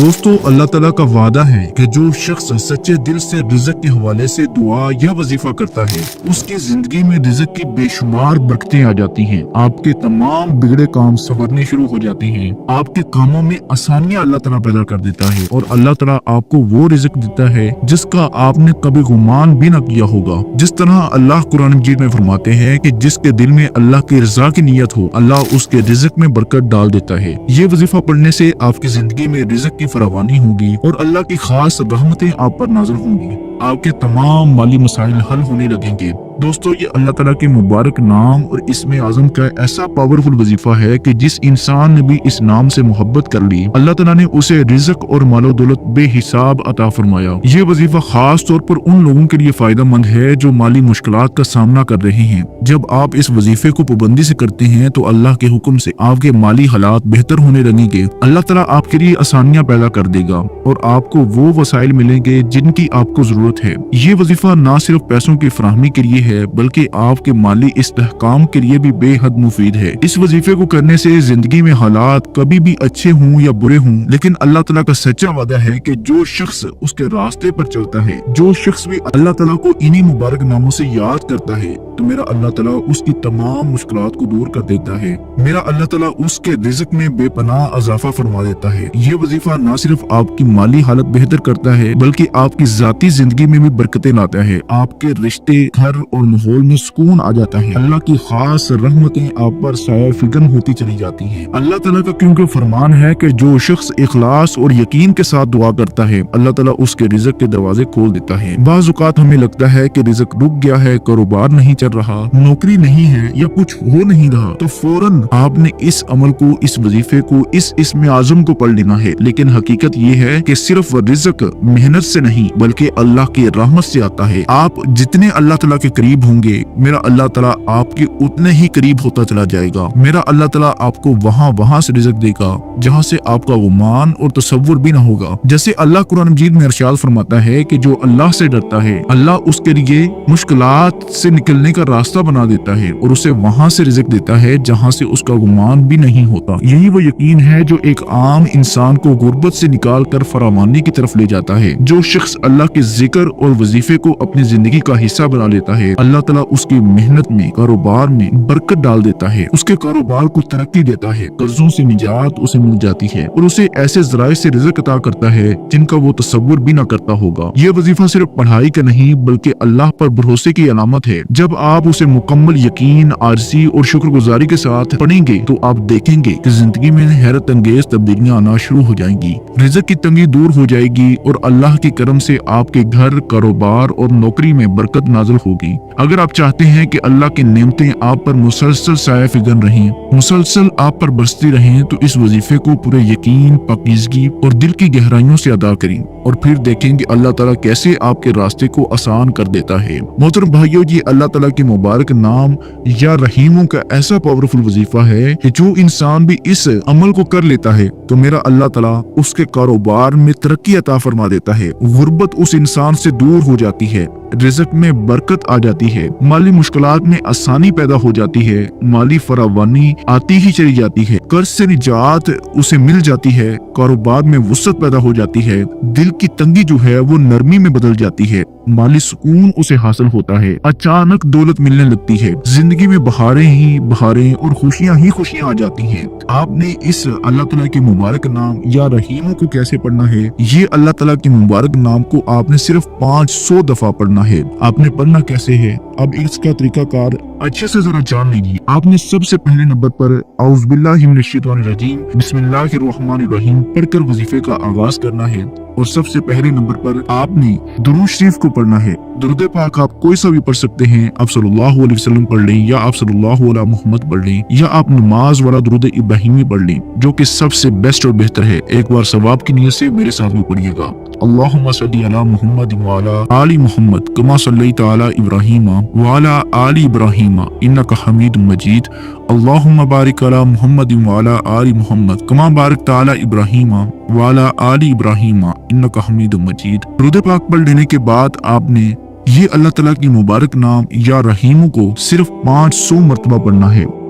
دوستو اللہ تعالیٰ کا وعدہ ہے کہ جو شخص سچے دل سے رزق کے حوالے سے دعا یا وظیفہ کرتا ہے اس کی زندگی میں رزق کی بے شمار برکتیں آ جاتی ہیں، آپ کے تمام بگڑے کام سنورنے شروع ہو جاتے ہیں، آپ کے کاموں میں آسانیاں اللہ تعالیٰ پیدا کر دیتا ہے اور اللہ تعالیٰ آپ کو وہ رزق دیتا ہے جس کا آپ نے کبھی گمان بھی نہ کیا ہوگا۔ جس طرح اللہ قرآن مجید میں فرماتے ہیں کہ جس کے دل میں اللہ کی رضا کی نیت ہو اللہ اس کے رزق میں برکت ڈال دیتا ہے۔ یہ وظیفہ پڑھنے سے آپ کی زندگی میں رزق کی فراوانی ہوگی اور اللہ کی خاص رحمتیں آپ پر نازل ہوں گی، آپ کے تمام مالی مسائل حل ہونے لگیں گے۔ دوستو یہ اللہ تعالیٰ کے مبارک نام اور اسم اعظم کا ایسا پاورفل وظیفہ ہے کہ جس انسان نے بھی اس نام سے محبت کر لی اللہ تعالیٰ نے اسے رزق اور مال و دولت بے حساب عطا فرمایا۔ یہ وظیفہ خاص طور پر ان لوگوں کے لیے فائدہ مند ہے جو مالی مشکلات کا سامنا کر رہے ہیں۔ جب آپ اس وظیفے کو پابندی سے کرتے ہیں تو اللہ کے حکم سے آپ کے مالی حالات بہتر ہونے لگیں گے، اللہ تعالیٰ آپ کے لیے آسانیاں پیدا کر دے گا اور آپ کو وہ وسائل ملیں گے جن کی آپ کو ضرورت ہے۔ یہ وظیفہ نہ صرف پیسوں کی فراہمی کے لیے ہے بلکہ آپ کے مالی استحکام کے لیے بھی بے حد مفید ہے۔ اس وظیفے کو کرنے سے زندگی میں حالات کبھی بھی اچھے ہوں یا برے ہوں لیکن اللہ تعالیٰ کا سچا وعدہ ہے کہ جو شخص اس کے راستے پر چلتا ہے، جو شخص بھی اللہ تعالیٰ کو انہی مبارک ناموں سے یاد کرتا ہے تو میرا اللہ تعالیٰ اس کی تمام مشکلات کو دور کر دیتا ہے، میرا اللہ تعالیٰ اس کے رزق میں بے پناہ اضافہ فرما دیتا ہے۔ یہ وظیفہ نہ صرف آپ کی مالی حالت بہتر کرتا ہے بلکہ آپ کی ذاتی زندگی میں بھی برکتیں لاتا ہے، آپ کے رشتے، گھر اور ماحول میں سکون آ جاتا ہے، اللہ کی خاص رحمتیں آپ پر سایہ فگن ہوتی چلی جاتی ہیں۔ اللہ تعالیٰ کا کیونکہ فرمان ہے کہ جو شخص اخلاص اور یقین کے ساتھ دعا کرتا ہے اللہ تعالیٰ اس کے رزق کے دروازے کھول دیتا ہے۔ بعض اوقات ہمیں لگتا ہے کہ رزق رک گیا ہے، کاروبار نہیں چل رہا، نوکری نہیں ہے یا کچھ ہو نہیں رہا تو فوراً آپ نے اس عمل کو، اس وظیفے کو، اس اسم اعظم کو پڑھ لینا ہے، لیکن حقیقت یہ ہے کہ صرف رزق محنت سے نہیں بلکہ اللہ کی رحمت سے آتا ہے۔ آپ جتنے اللہ تعالیٰ کے قریب ہوں گے میرا اللہ تعالیٰ آپ کے اتنے ہی قریب ہوتا چلا جائے گا، میرا اللہ تعالیٰ آپ کو وہاں سے رزق دے گا جہاں سے آپ کا گمان اور تصور بھی نہ ہوگا۔ جیسے اللہ قرآن مجید میں ارشاد فرماتا ہے کہ جو اللہ سے ڈرتا ہے اللہ اس کے لیے مشکلات سے نکلنے کا راستہ بنا دیتا ہے اور اسے وہاں سے رزق دیتا ہے جہاں سے اس کا گمان بھی نہیں ہوتا۔ یہی وہ یقین ہے جو ایک عام انسان کو غربت سے نکال کر فراوانی کی طرف لے جاتا ہے۔ جو شخص اللہ کے ذکر اور وظیفے کو اپنی زندگی کا حصہ بنا لیتا ہے اللہ تعالیٰ اس کی محنت میں، کاروبار میں برکت ڈال دیتا ہے، اس کے کاروبار کو ترقی دیتا ہے، قرضوں سے نجات اسے مل جاتی ہے اور اسے ایسے ذرائع سے رزق عطا کرتا ہے جن کا وہ تصور بھی نہ کرتا ہوگا۔ یہ وظیفہ صرف پڑھائی کا نہیں بلکہ اللہ پر بھروسے کی علامت ہے۔ جب آپ اسے مکمل یقین، عاجزی اور شکر گزاری کے ساتھ پڑھیں گے تو آپ دیکھیں گے کہ زندگی میں حیرت انگیز تبدیلیاں آنا شروع ہو جائیں گی، رزق کی تنگی دور ہو جائے گی اور اللہ کے کرم سے آپ کے گھر، کاروبار اور نوکری میں برکت نازل ہوگی۔ اگر آپ چاہتے ہیں کہ اللہ کی نعمتیں آپ پر مسلسل سایہ فگن رہیں، مسلسل آپ پر برستی رہیں تو اس وظیفے کو پورے یقین، پاکیزگی اور دل کی گہرائیوں سے ادا کریں اور پھر دیکھیں کہ اللہ تعالیٰ کیسے آپ کے راستے کو آسان کر دیتا ہے۔ محترم بھائیو، یہ اللہ تعالیٰ کے مبارک نام یا رحیموں کا ایسا پاورفل وظیفہ ہے کہ جو انسان بھی اس عمل کو کر لیتا ہے تو میرا اللہ تعالیٰ اس کے کاروبار میں ترقی عطا فرما دیتا ہے، غربت اس انسان سے دور ہو جاتی ہے، رزق میں برکت آ جاتی ہے، مالی مشکلات میں آسانی پیدا ہو جاتی ہے، مالی فراوانی آتی ہی چلی جاتی ہے، قرض سے نجات اسے مل جاتی ہے، کاروبار میں وسعت پیدا ہو جاتی ہے، دل کی تنگی جو ہے وہ نرمی میں بدل جاتی ہے، مالی سکون اسے حاصل ہوتا ہے، اچانک دولت ملنے لگتی ہے، زندگی میں بہاریں ہی بہاریں اور خوشیاں ہی خوشیاں آ جاتی ہیں۔ آپ نے اس اللہ تعالیٰ کے مبارک نام یا رحیموں کو کیسے پڑھنا ہے؟ یہ اللہ تعالیٰ کے مبارک نام کو آپ نے صرف 500 دفعہ پڑھنا ہے۔ آپ نے پڑھنا کیسے ہے؟ اب اس کا طریقہ کار اچھے سے ذرا جان لیجیے۔ آپ نے سب سے پہلے نمبر پر اعوذ باللہ من الشیطان الرجیم بسم اللہ الرحمن الرحیم پڑھ کر وظیفے کا آغاز کرنا ہے اور سب سے پہلے نمبر پر آپ نے درود شریف کو پڑھنا ہے۔ درود پاک آپ کوئی سا بھی پڑھ سکتے ہیں، آپ صلی اللہ علیہ وسلم پڑھ لیں یا آپ صلی اللہ علیہ محمد پڑھ لیں یا آپ نماز والا درود ابراہیمی پڑھ لیں جو کہ سب سے بیسٹ اور بہتر ہے۔ ایک بار ثواب کی نیت سے میرے ساتھ بھی پڑھیے گا۔ اللہم صلی علی محمد وعلی آل محمد کما صلیت علی ابراہیم وعلی آل ابراہیم انک حمید مجید۔ اللہم بارک علی محمد وعلی آل محمد کما بارکت علی ابراہیم وعلی آل ابراہیم انک حمید مجید۔ درود پاک پڑھ لینے کے بعد آپ نے یہ اللہ تعالیٰ کی مبارک نام یا رحیموں کو صرف 500 مرتبہ پڑھنا ہے۔